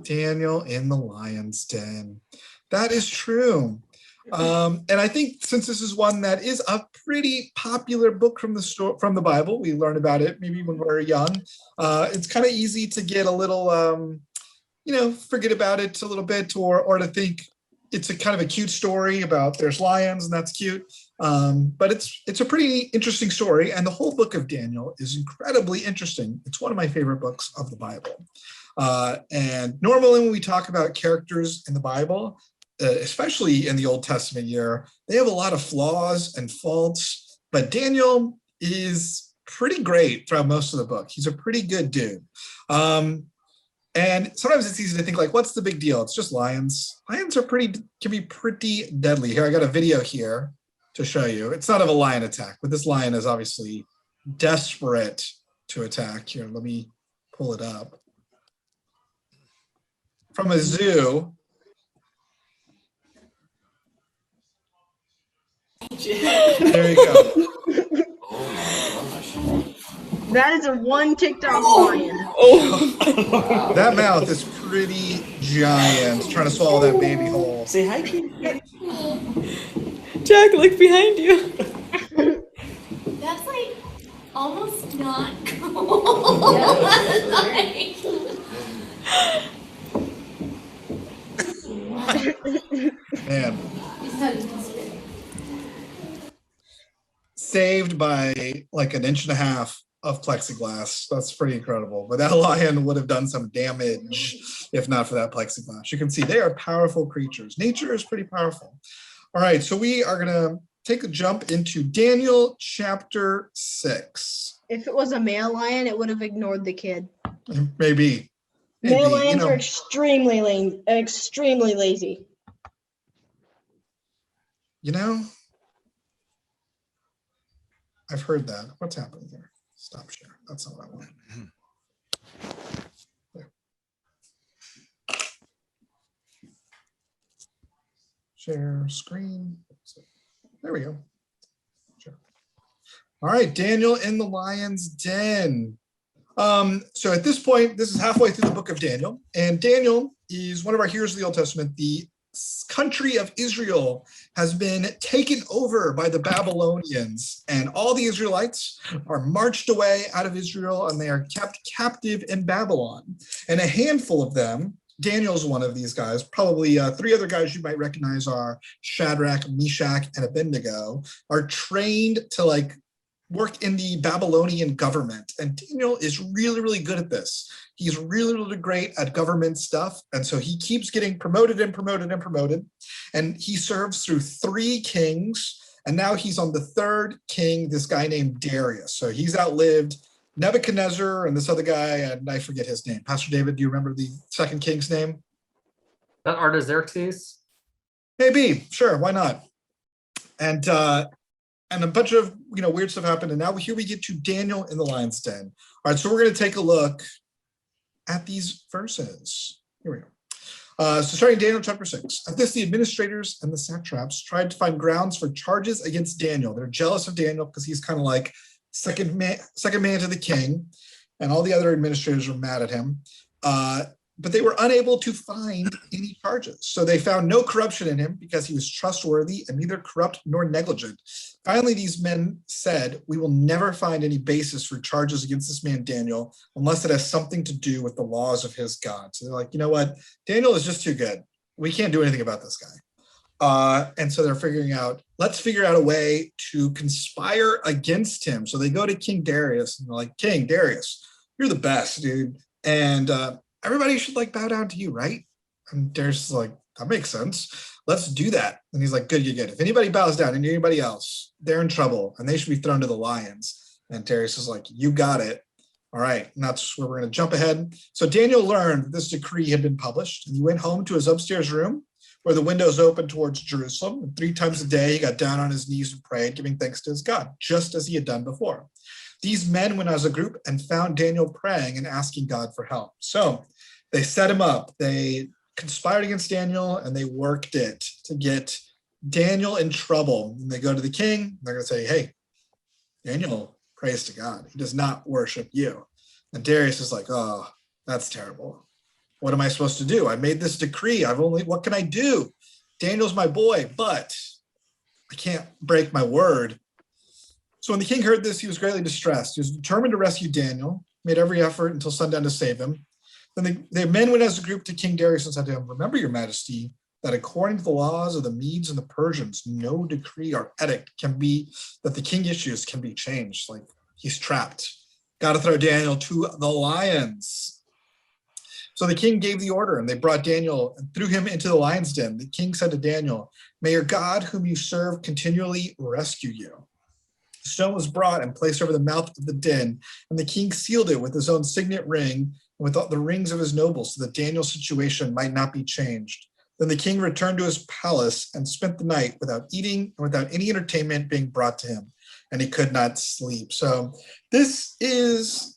Daniel in the lion's den. That is true. And I think since this is one that is a pretty popular book from the Bible, we learn about it maybe when we're young. It's kind of easy to get a little, forget about it a little bit, or to think it's a kind of a cute story about there's lions and that's cute. But it's a pretty interesting story, and the whole book of Daniel is incredibly interesting. It's one of my favorite books of the Bible. And normally when we talk about characters in the Bible, especially in the Old Testament year, they have a lot of flaws and faults, but Daniel is pretty great throughout most of the book. He's a pretty good dude. And sometimes it's easy to think like, what's the big deal? It's just lions. Lions can be pretty deadly. Here, I got a video here to show you. It's not of a lion attack, but this lion is obviously desperate to attack. Here, let me pull it up. From a zoo. There you go. Oh my gosh. That is a one TikTok lion. Oh, that mouth is pretty giant. Trying to swallow that baby whole. Say hi, Kitty. Jack, look behind you. That's like almost not cool. Man. Saved by like an inch and a half of plexiglass. That's pretty incredible. But that lion would have done some damage if not for that plexiglass. You can see they are powerful creatures. Nature is pretty powerful. All right, so we are going to take a jump into Daniel chapter 6. If it was a male lion, it would have ignored the kid. Maybe. Male lions are extremely lazy. You know, I've heard that. What's happening here? Stop share. That's not what I want. There. Share screen. There we go. Sure. All right, Daniel in the lion's den. So at this point, this is halfway through the book of Daniel, and Daniel is one of our heroes of the Old Testament. The country of Israel has been taken over by the Babylonians, and all the Israelites are marched away out of Israel, and they are kept captive in Babylon. And a handful of them, Daniel's one of these guys, probably 3 other guys you might recognize are Shadrach, Meshach, and Abednego, are trained to work in the Babylonian government. And Daniel is really, really good at this. He's really, really great at government stuff. And so he keeps getting promoted and promoted and promoted. And he serves through 3 kings. And now he's on the 3rd king, this guy named Darius. So he's outlived Nebuchadnezzar and this other guy, and I forget his name. Pastor David, do you remember the 2nd king's name? That Artaxerxes? Maybe, sure, why not? And a bunch of weird stuff happened, and now here we get to Daniel in the lion's den. All right, so we're going to take a look at these verses. Here we go. So starting Daniel chapter 6. At this, the administrators and the satraps tried to find grounds for charges against Daniel. They're jealous of Daniel because he's kind of like second man to the king, and all the other administrators were mad at him. But they were unable to find any charges. So they found no corruption in him because he was trustworthy and neither corrupt nor negligent. Finally, these men said, "We will never find any basis for charges against this man Daniel unless it has something to do with the laws of his God." So they're like, you know what? Daniel is just too good. We can't do anything about this guy. And so they're figuring out, let's figure out a way to conspire against him. So they go to King Darius and they're like, "King Darius, you're the best, dude. And everybody should bow down to you, right?" And Darius is like, "That makes sense. Let's do that." And he's like, good. If anybody bows down and anybody else, they're in trouble and they should be thrown to the lions. And Darius is like, you got it. All right. And that's where we're going to jump ahead. So Daniel learned that this decree had been published, and he went home to his upstairs room where the windows opened towards Jerusalem. And 3 times a day, he got down on his knees and prayed, giving thanks to his God, just as he had done before. These men went as a group and found Daniel praying and asking God for help. So they set him up. They conspired against Daniel, and they worked it to get Daniel in trouble. And they go to the king. They're going to say, "Hey, Daniel prays to God. He does not worship you." And Darius is like, "Oh, that's terrible. what am I supposed to do? I made this decree. What can I do? Daniel's my boy, but I can't break my word. So when the king heard this, he was greatly distressed. He was determined to rescue Daniel, made every effort until sundown to save him. Then the men went as a group to King Darius and said to him, remember, your majesty, that according to the laws of the Medes and the Persians, no decree or edict that the king issues can be changed. Like, he's trapped. Got to throw Daniel to the lions. So the king gave the order, and they brought Daniel and threw him into the lion's den. The king said to Daniel, may your God, whom you serve, continually rescue you. The stone was brought and placed over the mouth of the den, and the king sealed it with his own signet ring and with all the rings of his nobles, so that Daniel's situation might not be changed. Then the king returned to his palace and spent the night without eating and without any entertainment being brought to him, and he could not sleep. So this is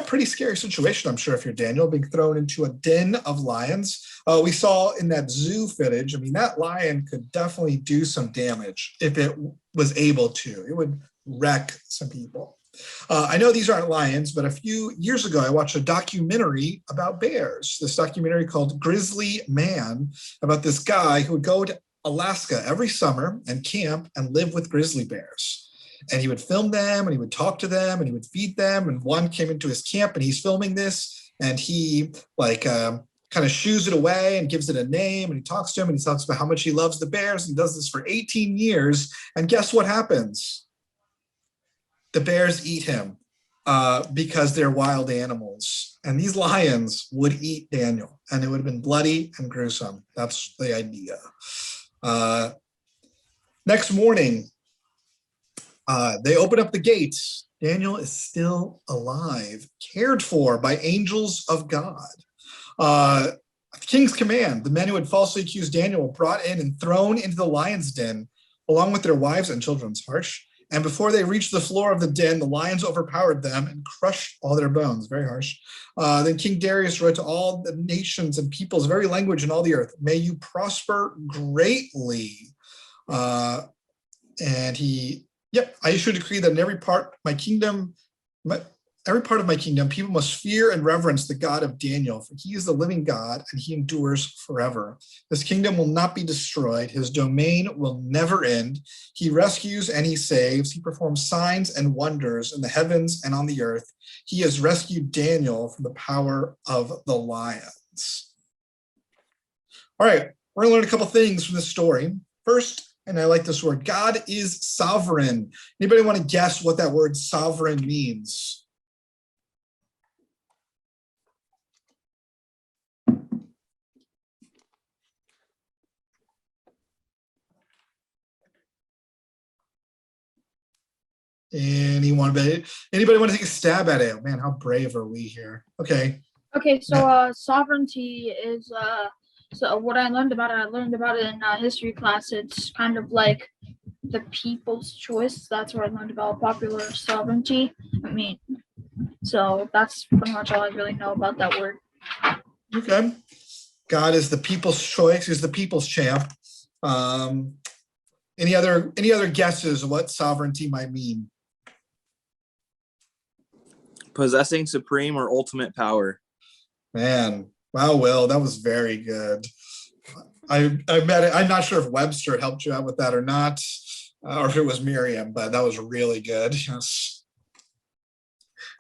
pretty scary situation, I'm sure, if you're Daniel, being thrown into a den of lions. We saw in that zoo footage, I mean, that lion could definitely do some damage if it was able to. It would wreck some people. I know these aren't lions, but a few years ago, I watched a documentary about bears, this documentary called Grizzly Man, about this guy who would go to Alaska every summer and camp and live with grizzly bears. And he would film them and he would talk to them and he would feed them. And one came into his camp and he's filming this and he kind of shoos it away and gives it a name, and he talks to him and he talks about how much he loves the bears. And he does this for 18 years. And guess what happens? The bears eat him because they're wild animals. And these lions would eat Daniel, and it would have been bloody and gruesome. That's the idea. Next morning, they open up the gates. Daniel is still alive, cared for by angels of God. At the king's command, the men who had falsely accused Daniel were brought in and thrown into the lion's den, along with their wives and children. It's harsh. And before they reached the floor of the den, the lions overpowered them and crushed all their bones. Very harsh. Then King Darius wrote to all the nations and peoples of every language in all the earth, may you prosper greatly. And I issue a decree that in every part of my kingdom, people must fear and reverence the God of Daniel, for he is the living God and he endures forever. His kingdom will not be destroyed. His domain will never end. He rescues and he saves. He performs signs and wonders in the heavens and on the earth. He has rescued Daniel from the power of the lions. All right, we're gonna learn a couple things from this story. First, and I like this word, God is sovereign. Anybody want to guess what that word sovereign means? Anybody want to take a stab at it? Man, how brave are we here? Okay. Okay, so sovereignty is so what I learned about it in history class. It's kind of like the people's choice. That's where I learned about popular sovereignty. So that's pretty much all I really know about that word. Okay. God is the people's choice. He's the people's champ. Any other guesses of what sovereignty might mean? Possessing supreme or ultimate power. Man, wow, Will, that was very good. I met it. I'm not sure if Webster helped you out with that or not, or if it was Miriam, but that was really good.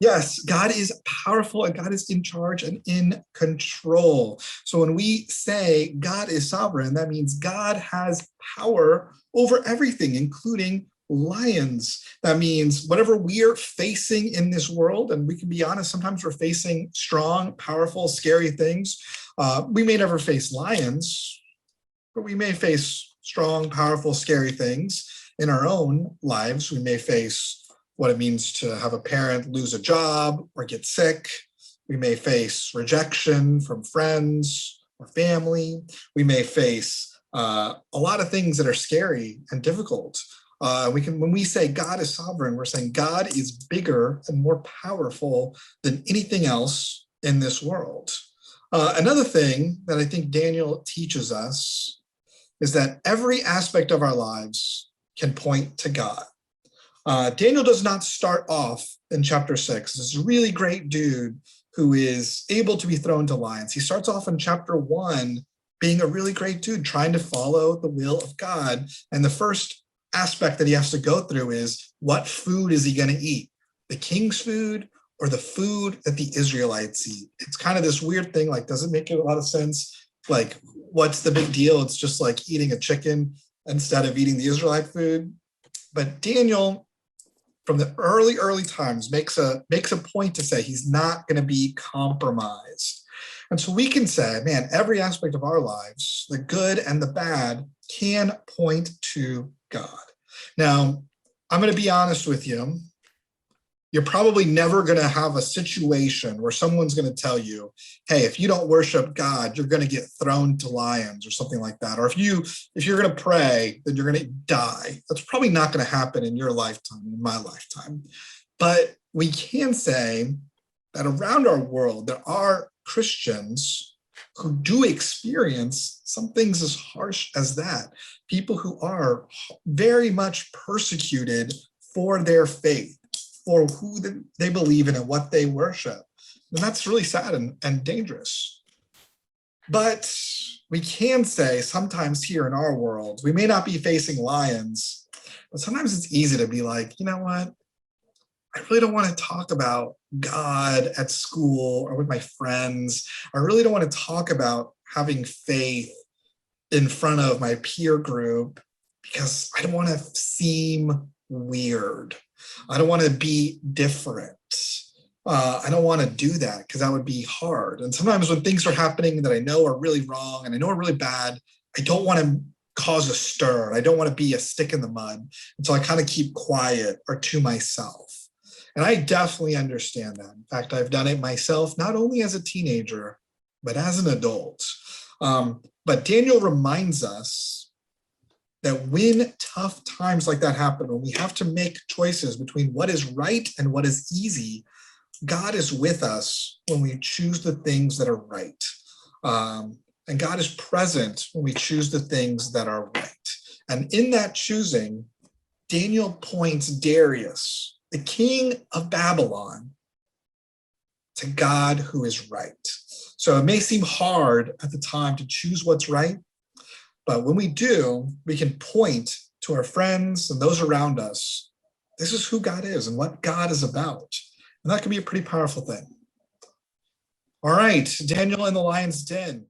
Yes, God is powerful and God is in charge and in control. So when we say God is sovereign, that means God has power over everything, including lions. That means whatever we are facing in this world, and we can be honest, sometimes we're facing strong, powerful, scary things. We may never face lions, but we may face strong, powerful, scary things in our own lives. We may face what it means to have a parent lose a job or get sick. We may face rejection from friends or family. We may face a lot of things that are scary and difficult. When we say God is sovereign, we're saying God is bigger and more powerful than anything else in this world. Another thing that I think Daniel teaches us is that every aspect of our lives can point to God. Daniel does not start off in chapter 6, this really great dude who is able to be thrown to lions. He starts off in chapter 1 being a really great dude, trying to follow the will of God. And the first aspect that he has to go through is, what food is he going to eat? The king's food or the food that the Israelites eat? It's kind of this weird thing, like, doesn't make a lot of sense. Like, what's the big deal? It's just like eating a chicken instead of eating the Israelite food. But Daniel, from the early times, makes a point to say he's not going to be compromised. And so we can say, man, every aspect of our lives, the good and the bad, can point to God. Now, I'm going to be honest with you. You're probably never going to have a situation where someone's going to tell you, hey, if you don't worship God, you're going to get thrown to lions or something like that. Or if you're going to pray, then you're going to die. That's probably not going to happen in your lifetime, in my lifetime. But we can say that around our world, there are Christians who do experience some things as harsh as that. People who are very much persecuted for their faith, for who they believe in and what they worship. And that's really sad and dangerous. But we can say sometimes here in our world, we may not be facing lions, but sometimes it's easy to be like, you know what? I really don't want to talk about God at school or with my friends. I really don't want to talk about having faith in front of my peer group because I don't want to seem weird. I don't want to be different. I don't want to do that because that would be hard. And sometimes when things are happening that I know are really wrong and I know are really bad, I don't want to cause a stir. I don't want to be a stick in the mud. And so I kind of keep quiet or to myself. And I definitely understand that. In fact, I've done it myself, not only as a teenager, but as an adult. But Daniel reminds us that when tough times like that happen, when we have to make choices between what is right and what is easy, God is with us when we choose the things that are right. And God is present when we choose the things that are right. And in that choosing, Daniel points Darius, the king of Babylon, to God who is right. So it may seem hard at the time to choose what's right, but when we do, we can point to our friends and those around us. This is who God is and what God is about. And that can be a pretty powerful thing. All right, Daniel in the lion's den.